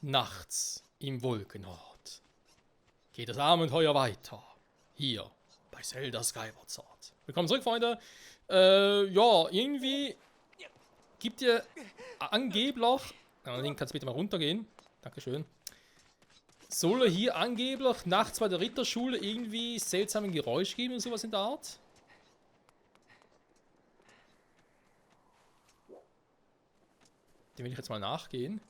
Nachts im Wolkenhort geht das Abenteuer weiter. Hier bei Zelda Skyward Sword. Willkommen zurück, Freunde. Ja, irgendwie gibt ihr angeblich... Link, kannst du bitte mal runtergehen? Dankeschön. Soll er hier angeblich nachts bei der Ritterschule irgendwie seltsamen Geräusch geben und sowas in der Art? Dem will ich jetzt mal nachgehen.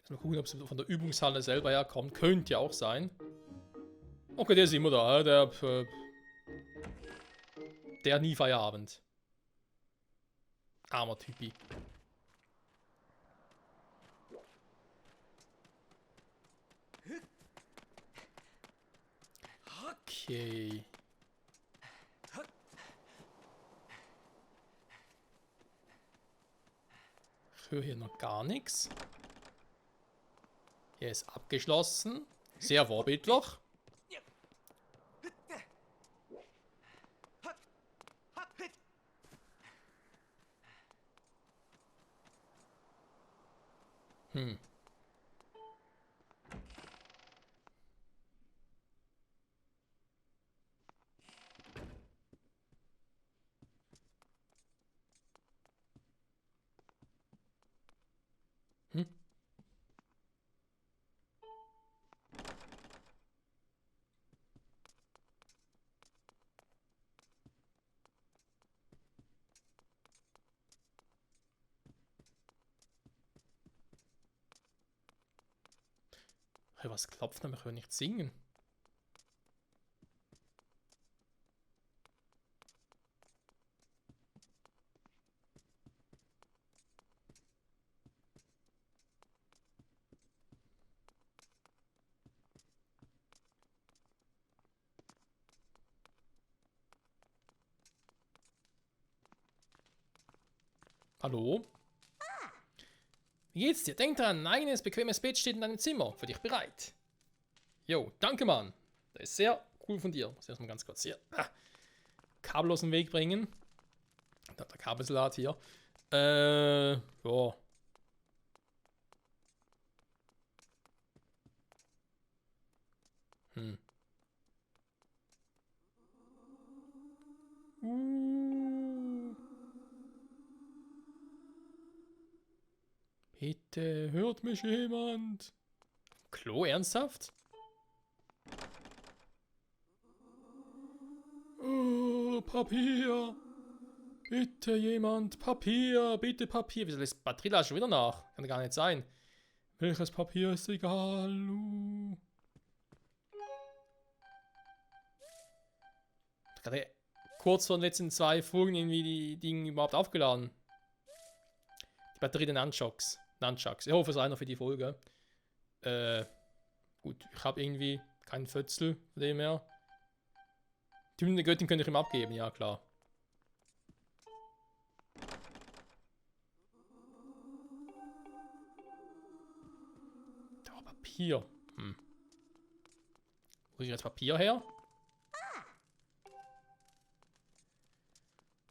Mal gucken, ob es von der Übungshalle selber herkommt. Könnte ja auch sein. Okay, der ist immer da. Der hat nie Feierabend. Armer Typi. Okay. Ich höre hier noch gar nichts. Hier ist abgeschlossen. Sehr vorbildlich. Hm. Hm. Hey, was klopft denn? Ich höre nicht singen. Hallo? Wie geht's dir? Denk dran, ein eigenes, bequemes Bett steht in deinem Zimmer. Für dich bereit. Jo, danke, Mann. Das ist sehr cool von dir. Muss ich erstmal ganz kurz hier Kabel aus dem Weg bringen. Der Kabelsalat hier. Ja. Hm. Bitte, hört mich jemand? Klo, ernsthaft? Oh, Papier. Bitte jemand, Papier, bitte Papier. Wieso lässt Batrilla schon wieder nach? Kann gar nicht sein. Welches Papier ist egal? Gerade kurz vor den letzten 2 Folgen irgendwie die Dinge überhaupt aufgeladen. Die Batterie der Nunchucks. Ich hoffe, es ist einer für die Folge. Gut, ich habe irgendwie keinen Fötzel, von dem her. Die Hymne der Göttin könnte ich ihm abgeben, ja klar. Oh, Papier. Hm. Wo kriege ich jetzt Papier her?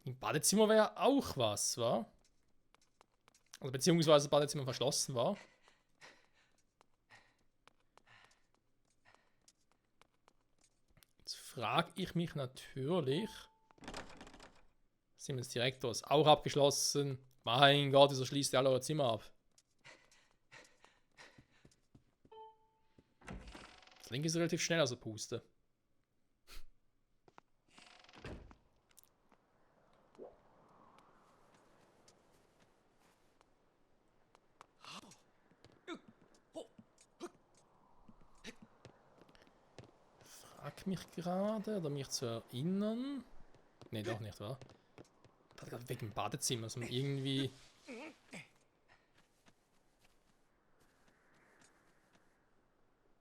Im Badezimmer wäre auch was, wa? Also beziehungsweise das Badezimmer verschlossen war. Jetzt frage ich mich natürlich. Zimmer des Direktors auch abgeschlossen. Mein Gott, wieso schließt ihr alle eure Zimmer ab? Das linke ist relativ schnell, also puste. Frag mich gerade, oder mich zu erinnern. Ne, doch nicht, wa? Wegen dem Badezimmer, dass man irgendwie...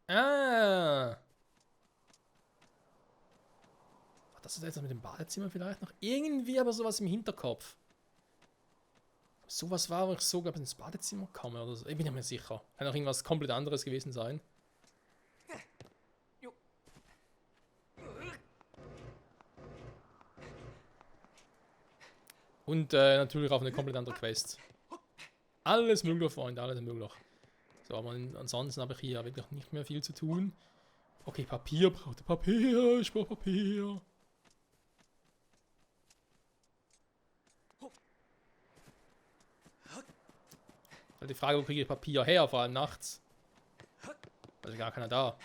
Ah! Das ist etwas mit dem Badezimmer vielleicht noch irgendwie, aber sowas im Hinterkopf. Sowas war, wo ich so, glaube ich, ins Badezimmer komme oder so. Ich bin ja mir sicher. Kann auch irgendwas komplett anderes gewesen sein. Und natürlich auch eine komplett andere Quest. Alles möglich, Freunde, alles möglich. So, aber ansonsten habe ich hier wirklich nicht mehr viel zu tun. Okay, Papier, braucht Papier, ich brauche Papier. Halt die Frage, wo kriege ich Papier her, vor allem nachts. Also gar keiner da.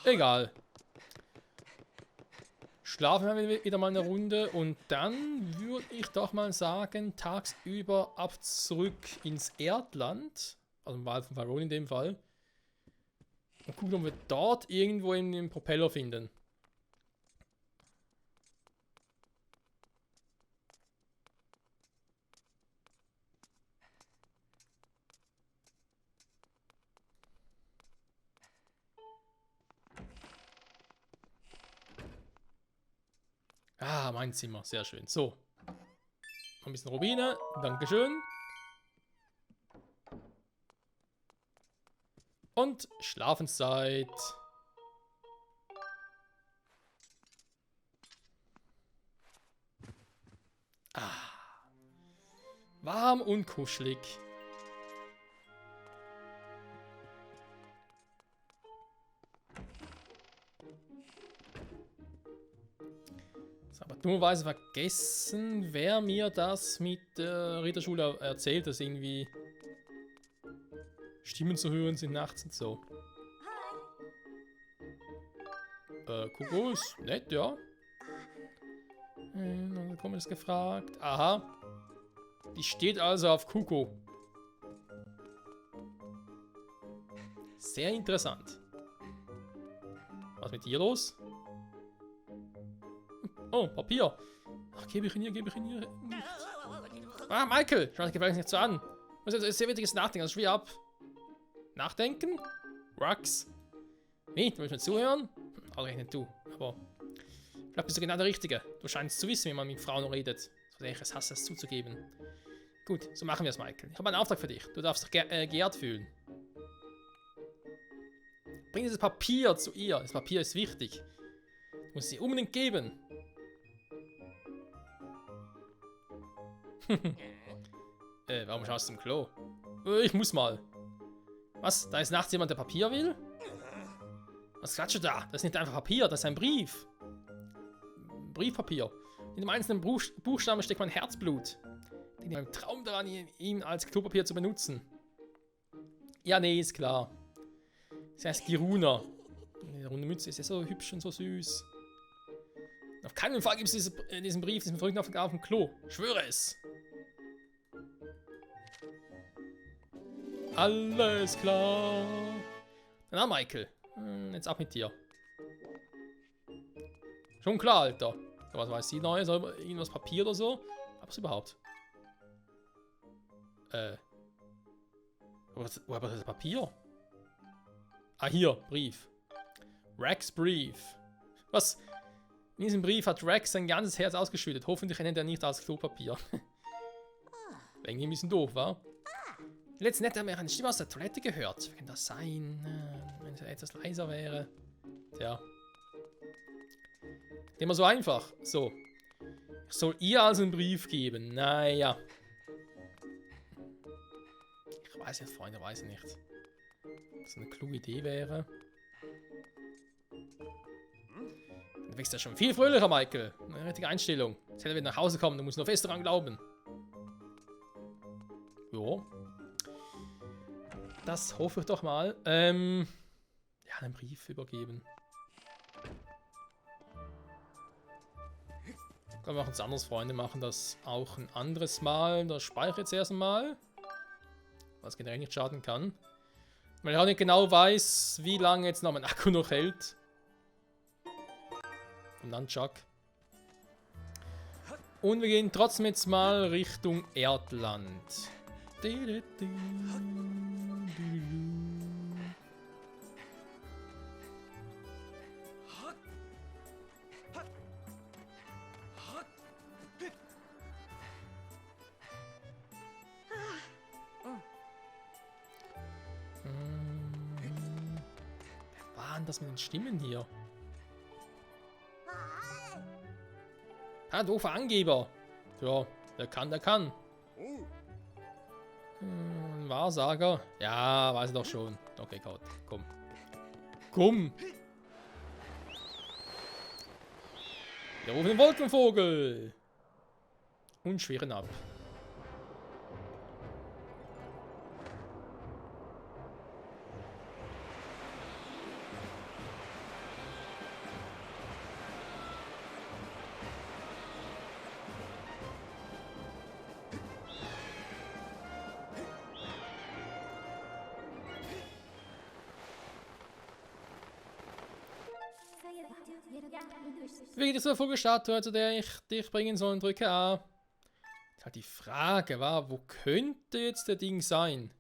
Egal. Schlafen wir wieder mal eine Runde und dann würde ich doch mal sagen, tagsüber ab zurück ins Erdland. Also im Wal von Varone in dem Fall. Und gucken, ob wir dort irgendwo den Propeller finden. Ah, mein Zimmer. Sehr schön. So. Ein bisschen Rubine. Dankeschön. Und Schlafenszeit. Ah. Warm und kuschelig. Aber dummerweise vergessen, wer mir das mit der Ritterschule erzählt, dass irgendwie Stimmen zu hören sind nachts und so. Kuckuck ist nett, ja. Dann kommt es gefragt. Aha. Die steht also auf Kuckuck. Sehr interessant. Was ist mit dir los? Oh, Papier. Ach, gebe ich ihn hier, gebe ich ihn hier. Ah, Michael! Schau, das gefällt nicht so an. Das ist ein sehr wichtiges Nachdenken, also schwer ab. Nachdenken? Rux. Wie? Du willst mir zuhören? Ausgerechnet du. Aber ich glaube, bist du genau der Richtige. Du scheinst zu wissen, wie man mit Frauen redet. So ich es hasse, es zuzugeben. Gut, so machen wir es, Michael. Ich habe einen Auftrag für dich. Du darfst dich geehrt fühlen. Bring dieses Papier zu ihr. Das Papier ist wichtig. Du musst sie unbedingt geben. Warum schaust du im Klo? Ich muss mal. Was? Da ist nachts jemand, der Papier will? Was klatscht da? Das ist nicht einfach Papier, das ist ein Brief. Briefpapier. In dem einzelnen Buchstaben steckt mein Herzblut. Ich habe einen Traum daran, ihn als Klopapier zu benutzen. Ja, nee, ist klar. Sie heißt Giruna. Die runde Mütze ist ja so hübsch und so süß. Auf keinen Fall gibt es diesen Brief, diesen verrückten Auftrag auf dem Klo. Ich schwöre es. Alles klar. Na, Michael. Jetzt ab mit dir. Schon klar, Alter. Was weiß sie Neues? Irgendwas Papier oder so? Hab's überhaupt? Wo habe ich das Papier? Ah, hier. Brief. Rex Brief. Was? In diesem Brief hat Rex sein ganzes Herz ausgeschüttet. Hoffentlich nennt er nicht als Klopapier. Irgendwie ein bisschen doof, wa? Letzten Nacht haben wir eine Stimme aus der Toilette gehört. Wie kann das sein? Wenn es etwas leiser wäre. Tja. Immer so einfach. So. Ich soll ihr also einen Brief geben. Naja. Ich weiß jetzt, Freunde, weiß ich nicht. Was eine kluge Idee wäre. Du wächst ja schon viel fröhlicher, Michael. Eine richtige Einstellung. Jetzt hätte er wieder nach Hause kommen. Du musst nur fest daran glauben. Jo. Das hoffe ich doch mal. Ja, einen Brief übergeben. Können wir auch uns anderes, Freunde, machen das auch ein anderes Mal. Das speichere ich jetzt erst einmal. Was generell nicht schaden kann. Weil ich auch nicht genau weiß, wie lange jetzt noch mein Akku noch hält. Vom Nunchuck. Und wir gehen trotzdem jetzt mal Richtung Erdland. denn das mit den Stimmen hier? Ah, doofer Angeber. Ja, der kann, der kann. Wahrsager? Ja, weiß ich doch schon. Okay, Gott, komm. Komm! Wir rufen den Wolkenvogel! Und schweren ab. Wie geht es zur Vogelstatue, zu der ich dich bringen soll, und drücke A. Das ist halt die Frage, war, wo könnte jetzt der Ding sein?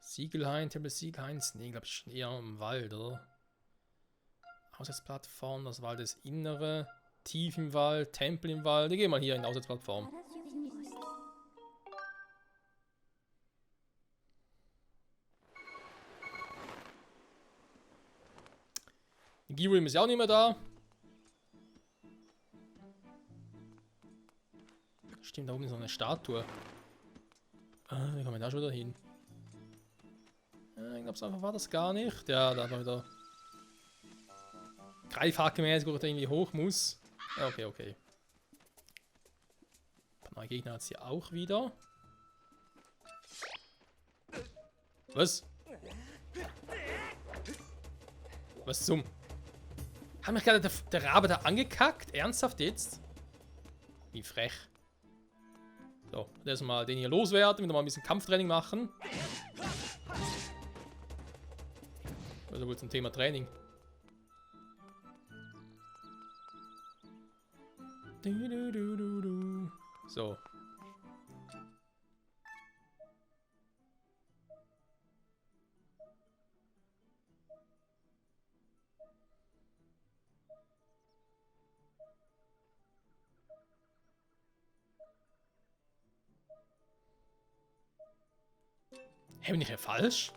Siegelhain, Tempel Siegelhains? Nee, glaube ich schon eher im Wald, oder? Aussichtsplattform, das Waldesinnere, tief im Wald, Tempel im Wald. Ich gehe mal hier in die Aussichtsplattform. Girim ist ja auch nicht mehr da. Stimmt, da oben ist noch eine Statue. Wie kommen wir da schon wieder hin? Ich glaube, so einfach war das gar nicht. Ja, da war wieder greifhakenmäßig, wo er irgendwie hoch muss. Ja, okay, okay. Ein paar neue Gegner hat sie auch wieder. Was? Was zum? Hat mich gerade der Rabe da angekackt? Ernsthaft jetzt? Wie frech. So, erstmal den hier loswerden, wieder mal ein bisschen Kampftraining machen. Also wohl zum Thema Training. So. Hey, bin ich hier falsch?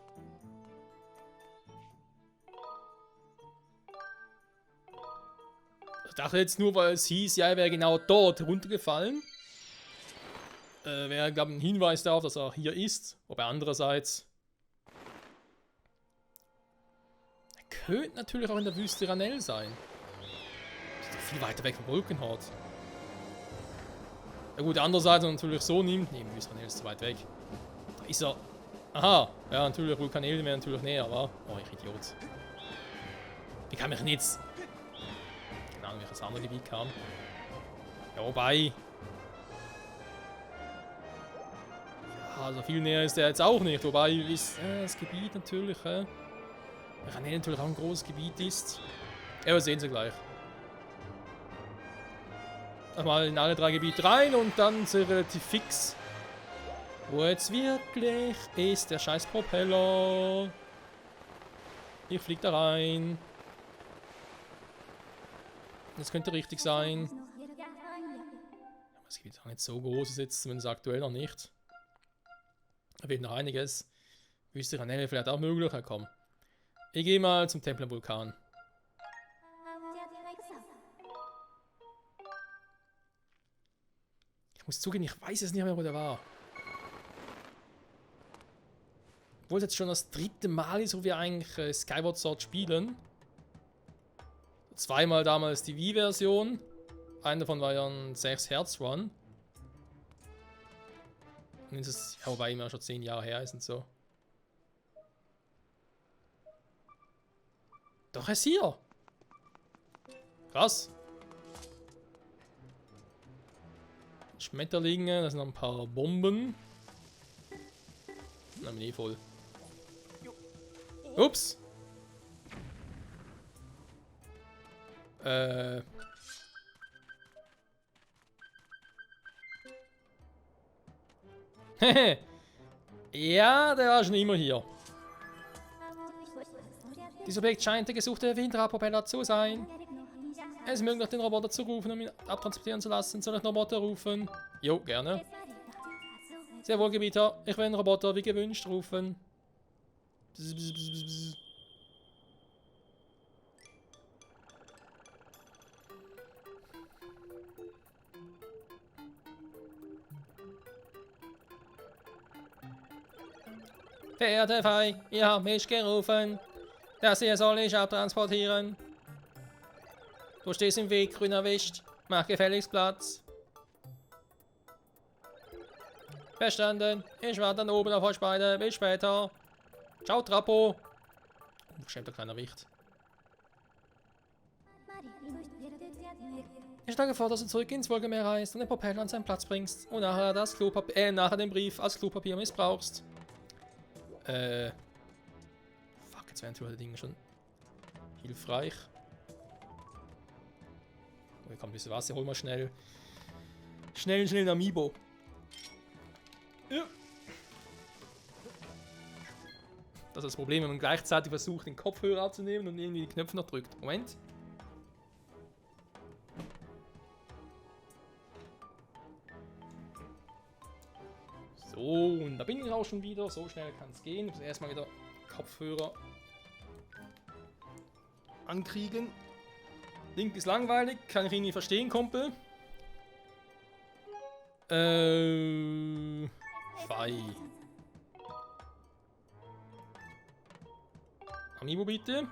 Ich dachte jetzt nur, weil es hieß, ja, er wäre genau dort runtergefallen. Wäre, glaube ich, ein Hinweis darauf, dass er hier ist. Wobei andererseits... Er könnte natürlich auch in der Wüste Ranel sein. Das ist doch viel weiter weg vom Wolkenhort. Ja gut, andererseits natürlich so nimmt... Nee, Wüste Ranel ist zu weit weg. Da ist er... Aha, ja, natürlich, Vulkanel wäre natürlich näher, aber... Oh, ich Idiot. Ich kann mich nicht... Keine Ahnung, welches andere Gebiet kam. Ja, wobei... Ja, also viel näher ist der jetzt auch nicht, wobei ist das Gebiet natürlich... Ranel natürlich auch ein großes Gebiet ist. Ja, wir sehen sie gleich. Mal in alle 3 Gebiete rein und dann sind wir relativ fix. Wo jetzt wirklich ist der scheiß Propeller? Ich flieg da rein. Das könnte richtig sein. Das Gebiet ist auch nicht so groß, ist jetzt zumindest aktuell noch nicht. Da fehlt noch einiges. Wüste Ranel vielleicht auch möglich. Ja, komm. Ich gehe mal zum Tempel am Vulkan. Ich muss zugeben, ich weiß es nicht mehr, wo der war. Obwohl es jetzt schon das 3. Mal ist, wo wir eigentlich Skyward Sword spielen. 2-mal damals die Wii-Version. Einer davon war ja ein 6-Hertz-Run. Und jetzt ist es, ja, wobei immer schon 10 Jahre her ist und so. Doch, er ist hier! Krass. Schmetterlinge, das sind noch ein paar Bomben. Na, bin eh voll. Ups! Hehe. Ja, der war schon immer hier. Dieses Objekt scheint der gesuchte Windradpropeller zu sein. Es ist möglich, den Roboter zu rufen, um ihn abtransportieren zu lassen. Soll ich den Roboter rufen? Jo, gerne. Sehr wohl, Gebieter. Ich will den Roboter wie gewünscht rufen. Bzz, bzz, bzz, bzz, bzz. Verehrte Fei, ihr habt mich gerufen, dass ihr soll ich abtransportieren. Du stehst im Weg, grün erwischt. Mach gefälligst Platz. Verstanden. Ich warte dann oben auf euch beide. Bis später. Ciao, Trappo. Unverschämter kleiner Wicht. Ich schlage vor, dass du zurück ins Wolkemeer reist und den Propeller an seinen Platz bringst und nachher nachher den Brief als Klopapier missbrauchst. Fuck, jetzt wären die Dinge schon hilfreich. Hier kommt ein bisschen Wasser, holen wir schnell. Schnell ein Amiibo. Ja. Das ist das Problem, wenn man gleichzeitig versucht, den Kopfhörer abzunehmen und irgendwie die Knöpfe noch drückt. Moment. So, und da bin ich auch schon wieder. So schnell kann es gehen. Ich muss erstmal wieder Kopfhörer ankriegen. Link ist langweilig, kann ich ihn nicht verstehen, Kumpel. Fei. Amiibo bitte.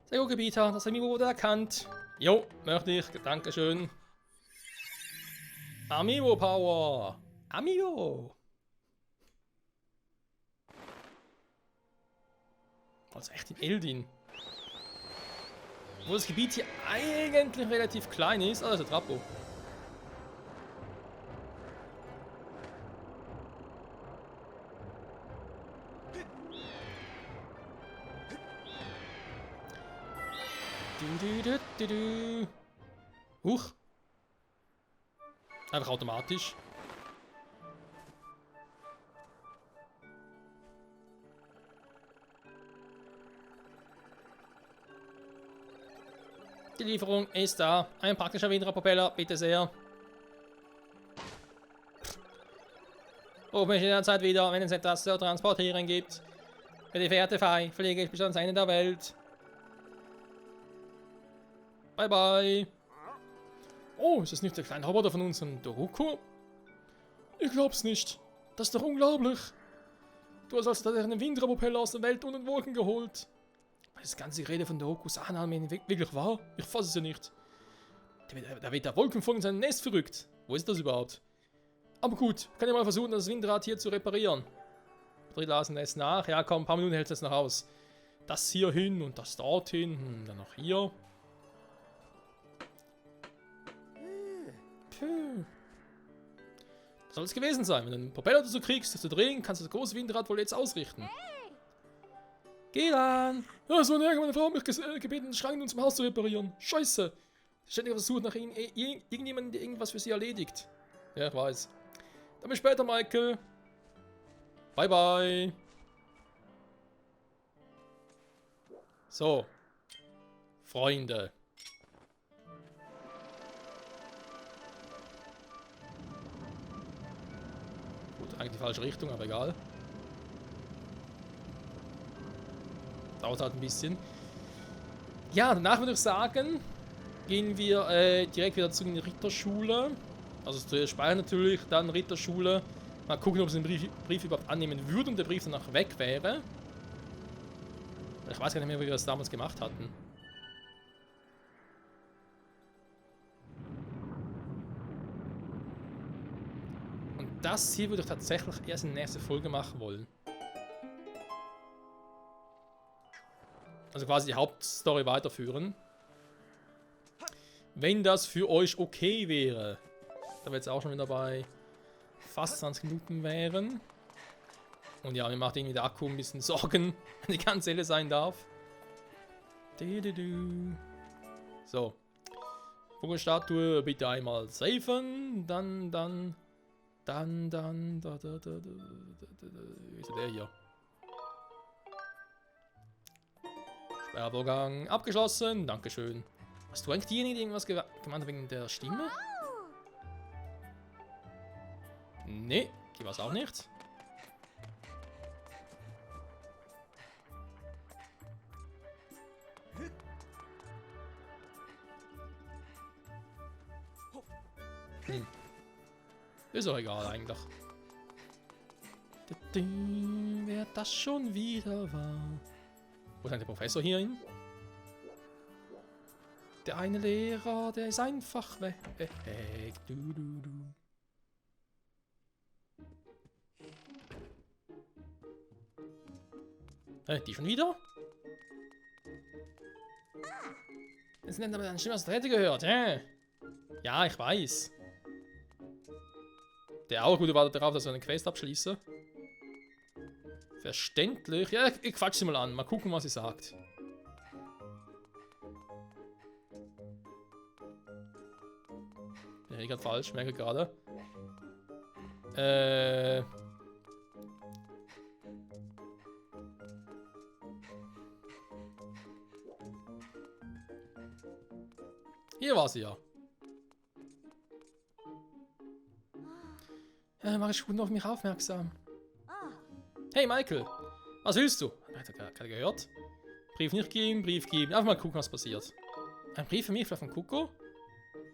Sehr gut, Gebieter. Das Amiibo wurde erkannt. Jo, möchte ich. Dankeschön. Amiibo Power. Amiibo. Also echt in Eldin. Wo das Gebiet hier eigentlich relativ klein ist. Also Trappo. Huch. Einfach automatisch. Die Lieferung ist da. Ein praktischer Windradpropeller, bitte sehr. Ruf mich in der Zeit wieder, wenn es etwas zu transportieren gibt. Für die Fährte Fei fliege ich bis ans Ende der Welt. Bye bye. Oh, ist das nicht der kleine Roboter von unserem Doruko? Ich glaub's nicht. Das ist doch unglaublich. Du hast also einen Windradpropeller aus der Welt und den Wolken geholt. Das ganze Rede von Dorukus Annahme wirklich wahr? Ich fasse es ja nicht. Da wird der Wolkenvogel in sein Nest verrückt. Wo ist das überhaupt? Aber gut, kann ich mal versuchen, das Windrad hier zu reparieren. Batterieladen lässt nach. Ja, komm, ein paar Minuten hält es noch aus. Das hier hin und das dorthin. Dann noch hier. Puh. Das soll es gewesen sein. Wenn du einen Propeller dazu kriegst, das zu drehen, kannst du das große Windrad wohl jetzt ausrichten. Geh dann! Ja, so ein Ärger, meine Frau hat mich gebeten, den Schrank in unserem Haus zu reparieren. Scheiße! Ständig versucht nach irgendjemandem, der irgendwas für sie erledigt. Ja, ich weiß. Dann bis später, Michael. Bye, bye. So. Freunde. Gut, eigentlich die falsche Richtung, aber egal. Dauert halt ein bisschen. Ja, danach würde ich sagen, gehen wir direkt wieder zu der Ritterschule. Also zuerst speichern natürlich, dann Ritterschule. Mal gucken, ob sie den Brief überhaupt annehmen würde und der Brief danach weg wäre. Ich weiß gar nicht mehr, wie wir das damals gemacht hatten. Und das hier würde ich tatsächlich erst in der nächsten Folge machen wollen. Also quasi die Hauptstory weiterführen. Wenn das für euch okay wäre. Da wir jetzt auch schon wieder bei fast 20 Minuten wären. Und ja, mir macht irgendwie der Akku ein bisschen Sorgen, wenn die ganz helle sein darf. So. Vogelstatue bitte einmal safen. Dann. Wie ist der hier? Sperrvorgang abgeschlossen. Dankeschön. Hast du eigentlich diejenige, die irgendwas gemeint hat wegen der Stimme? Nee, die war es auch nicht. Ist auch egal eigentlich. Wer das schon wieder war. Wo ist denn der Professor hier hin? Der eine Lehrer, der ist einfach weg. Die schon wieder? Jetzt nennt aber deine Stimme aus der Rede gehört, hä? Ja, ich weiß. Der auch gut wartet darauf, dass wir eine Quest abschließen. Verständlich. Ja, ich quatsch sie mal an. Mal gucken, was sie sagt. Bin ich gerade falsch, merke gerade. Hier war sie ja. Ja, mach ich gut auf mich aufmerksam. Hey Michael, was willst du? Hat er gerade gehört? Brief nicht geben, Brief geben. Einfach mal gucken, was passiert. Ein Brief für mich, vielleicht von Kuko?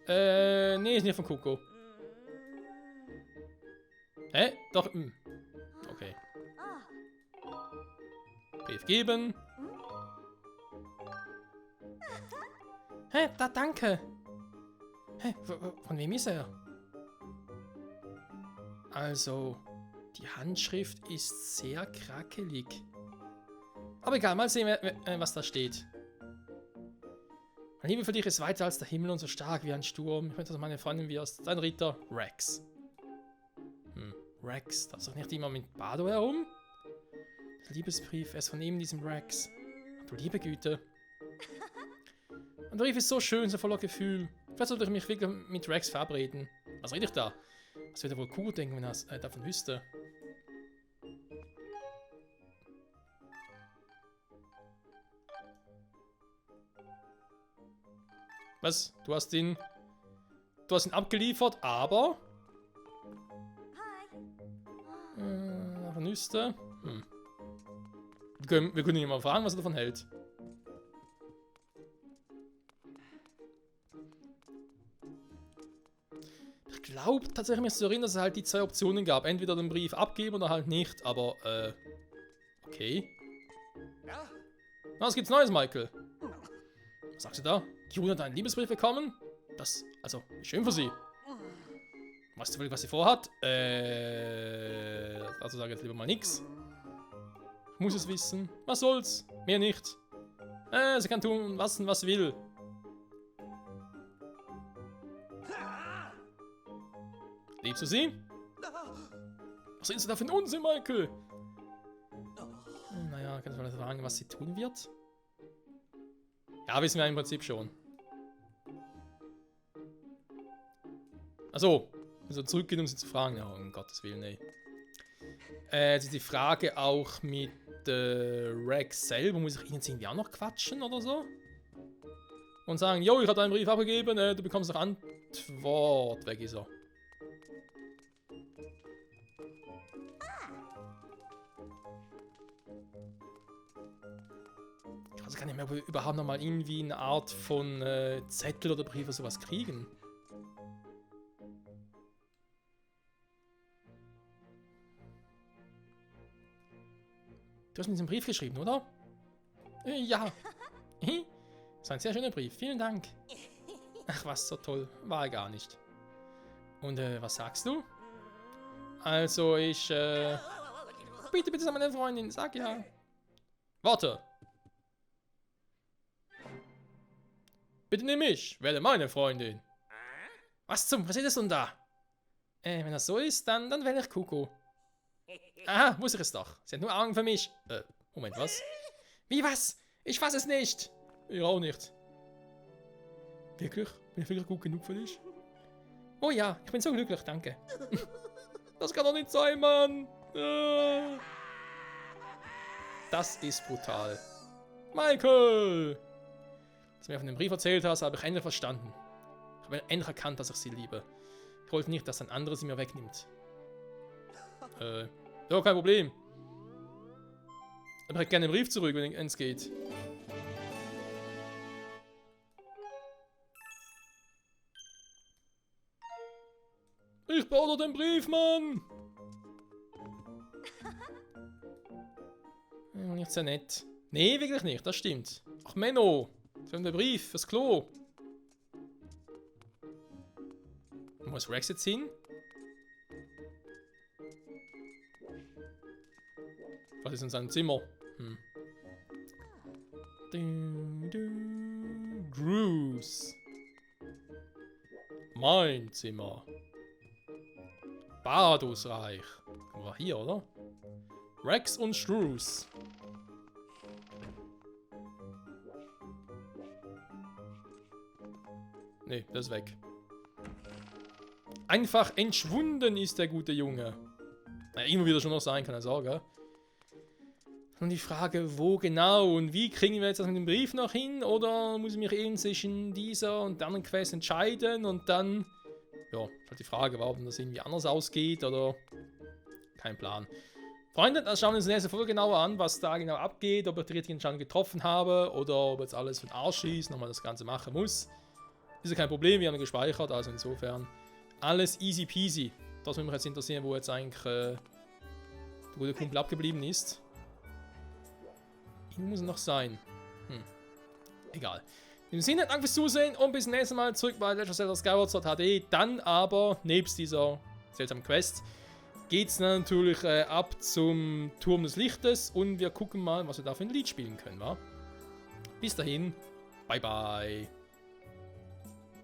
Nee, ist nicht von Kuko. Hä? Doch, okay. Brief geben. Hä, da, danke. Hä, von wem ist er? Also, die Handschrift ist sehr krakelig. Aber egal, mal sehen, was da steht. Meine Liebe für dich ist weiter als der Himmel und so stark wie ein Sturm. Ich möchte, dass meine Freundin wirst. Dein Ritter, Rex. Rex, da ist doch nicht immer mit Bardo herum? Der Liebesbrief, er ist von ihm, diesem Rex. Du liebe Güte. Und der Brief ist so schön, so voller Gefühl. Vielleicht sollte ich mich wirklich mit Rex verabreden. Was rede ich da? Was würde wohl Kuko denken, wenn er davon wüsste? Was? Du hast ihn abgeliefert, aber... Davon wüsste... Wir können ihn mal fragen, was er davon hält. Ich glaube tatsächlich, mich zu erinnern, dass es halt die zwei Optionen gab. Entweder den Brief abgeben oder halt nicht, aber, okay. Na, was gibt's Neues, Michael? Was sagst du da? Die June hat einen Liebesbrief bekommen? Das, also, schön für sie. Weißt du wirklich, was sie vorhat? Also sage jetzt lieber mal nix. Ich muss es wissen. Was soll's? Mehr nicht. Sie kann tun, was sie will. Liebst du sie? Was ist da für ein Unsinn, Michael? Naja, kannst du mal fragen, was sie tun wird? Ja, wissen wir im Prinzip schon. Achso, also zurückgehen, um sie zu fragen. Oh, um Gottes Willen, ey. Jetzt ist die Frage auch mit Rex selber. Muss ich ihnen jetzt irgendwie auch noch quatschen oder so? Und sagen, jo, ich habe deinen Brief abgegeben, du bekommst noch Antwort. Weg ist er. Also kann ich mir überhaupt noch mal irgendwie eine Art von Zettel oder Brief oder sowas kriegen? Du hast mir diesen Brief geschrieben, oder? Ja. Das ist ein sehr schöner Brief. Vielen Dank. Ach, was so toll. War er gar nicht. Und was sagst du? Also, ich bitte sag meine Freundin. Sag ja. Warte. Bitte nimm mich. Werde meine Freundin. Was ist das denn da? Wenn das so ist, dann wähle ich Kuko. Aha, muss ich es doch. Sie hat nur Augen für mich. Moment, was? Wie, was? Ich fasse es nicht. Ich auch nicht. Wirklich? Bin ich wirklich gut genug für dich? Oh ja, ich bin so glücklich, danke. Das kann doch nicht sein, Mann. Das ist brutal. Michael! Als du mir von dem Brief erzählt hast, habe ich endlich verstanden. Ich habe endlich erkannt, dass ich sie liebe. Ich wollte nicht, dass ein anderer sie mir wegnimmt. Ja, kein Problem. Aber ich hätte gerne den Brief zurück, wenn es geht. Ich brauche doch den Brief, Mann! Ja, nicht sehr nett. Nee, wirklich nicht, das stimmt. Ach, Menno! Sie haben den Brief fürs Klo. Wo muss Rex jetzt hin? Was ist in seinem Zimmer? Drews. Mein Zimmer. Badusreich. War hier, oder? Rex und Drews. Nee, der ist weg. Einfach entschwunden ist der gute Junge. Naja, immer wieder schon noch sein, kann er sagen. Und die Frage, wo genau und wie kriegen wir jetzt das mit dem Brief noch hin? Oder muss ich mich eben zwischen dieser und der anderen Quest entscheiden und dann... Ja, ist halt die Frage, warum das irgendwie anders ausgeht oder... Kein Plan. Freunde, dann schauen wir uns in der nächsten Folge genauer an, was da genau abgeht, ob ich die richtigen Entscheidungen getroffen habe oder ob jetzt alles für den Arsch ist, nochmal das Ganze machen muss. Ist ja kein Problem, wir haben gespeichert, also insofern alles easy peasy. Das würde mich jetzt interessieren, wo jetzt eigentlich der gute Kumpel abgeblieben ist. Ihn muss noch sein. Egal. In dem Sinne, danke fürs Zusehen und bis zum nächsten Mal zurück bei Legend of Zelda Skyward Sword HD. Dann aber, nebst dieser seltsamen Quest, geht es natürlich ab zum Turm des Lichtes und wir gucken mal, was wir da für ein Lied spielen können, wa? Bis dahin, bye bye.